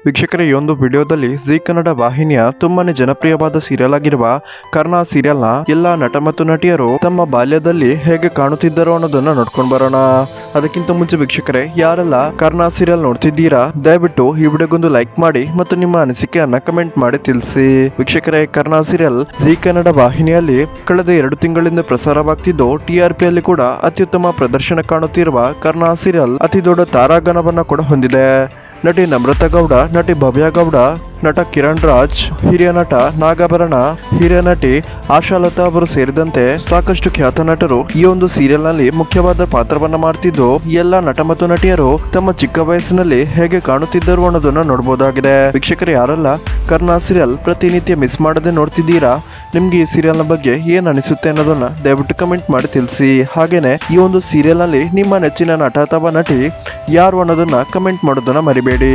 ವೀಕ್ಷಕರೇ, ಈ ಒಂದು ವಿಡಿಯೋದಲ್ಲಿ ಜಿ ಕನ್ನಡ ವಾಹಿನಿಯ ತುಂಬಾನೇ ಜನಪ್ರಿಯವಾದ ಸೀರಿಯಲ್ ಆಗಿರುವ ಕರ್ಣ ಸೀರಿಯಲ್ ನ ಎಲ್ಲಾ ನಟ ಮತ್ತು ನಟಿಯರು ತಮ್ಮ ಬಾಲ್ಯದಲ್ಲಿ ಹೇಗೆ ಕಾಣುತ್ತಿದ್ದರು ಅನ್ನೋದನ್ನ ನೋಡ್ಕೊಂಡು ಬರೋಣ. ಅದಕ್ಕಿಂತ ಮುಂಚೆ ವೀಕ್ಷಕರೇ, ಯಾರೆಲ್ಲ ಕರ್ಣ ಸೀರಿಯಲ್ ನೋಡ್ತಿದ್ದೀರಾ ದಯವಿಟ್ಟು ಈ ವಿಡಿಯೋಗೊಂದು ಲೈಕ್ ಮಾಡಿ ಮತ್ತು ನಿಮ್ಮ ಅನಿಸಿಕೆಯನ್ನ ಕಮೆಂಟ್ ಮಾಡಿ ತಿಳಿಸಿ. ವೀಕ್ಷಕರೇ, ಕರ್ಣ ಸೀರಿಯಲ್ ಜಿ ಕನ್ನಡ ವಾಹಿನಿಯಲ್ಲಿ ಕಳೆದ 2 ತಿಂಗಳಿಂದ ಪ್ರಸಾರವಾಗ್ತಿದ್ದು TRP ಅಲ್ಲಿ ಕೂಡ ಅತ್ಯುತ್ತಮ ಪ್ರದರ್ಶನ ಕಾಣುತ್ತಿರುವ ಕರ್ಣ ಸೀರಿಯಲ್ ಅತಿ ದೊಡ್ಡ ತಾರಾಗಣವನ್ನ ಕೂಡ ಹೊಂದಿದೆ. ನಟಿ ನಮ್ರತಾ ಗೌಡ, ನಟಿ ಭವ್ಯ ಗೌಡ, ನಟ ಕಿರಣ್ ರಾಜ್, ಹಿರಿಯ ನಟ ನಾಗಾಭರಣ, ಹಿರಿಯ ನಟಿ ಆಶಾಲತಾ ಅವರು ಸೇರಿದಂತೆ ಸಾಕಷ್ಟು ಖ್ಯಾತ ನಟರು ಈ ಒಂದು ಸೀರಿಯಲ್ ನಲ್ಲಿ ಮುಖ್ಯವಾದ ಪಾತ್ರವನ್ನ ಮಾಡ್ತಿದ್ದು, ಎಲ್ಲ ನಟ ಮತ್ತು ನಟಿಯರು ತಮ್ಮ ಚಿಕ್ಕ ವಯಸ್ಸಿನಲ್ಲಿ ಹೇಗೆ ಕಾಣುತ್ತಿದ್ದರು ಅನ್ನೋದನ್ನ ನೋಡಬಹುದಾಗಿದೆ. ವೀಕ್ಷಕರು, ಯಾರೆಲ್ಲ ಕರ್ಣ ಸೀರಿಯಲ್ ಪ್ರತಿನಿತ್ಯ ಮಿಸ್ ಮಾಡದೆ ನೋಡ್ತಿದ್ದೀರಾ, ನಿಮ್ಗೆ ಈ ಸೀರಿಯಲ್ ನ ಬಗ್ಗೆ ಏನ್ ಅನಿಸುತ್ತೆ ಅನ್ನೋದನ್ನ ದಯವಿಟ್ಟು ಕಮೆಂಟ್ ಮಾಡಿ ತಿಳಿಸಿ. ಹಾಗೇನೆ ಈ ಒಂದು ಸೀರಿಯಲ್ ನಲ್ಲಿ ನಿಮ್ಮ ನೆಚ್ಚಿನ ನಟ ಅಥವಾ ನಟಿ ಯಾರು ಅನ್ನೋದನ್ನ ಕಮೆಂಟ್ ಮಾಡೋದನ್ನ ಮರಿಬೇಡಿ.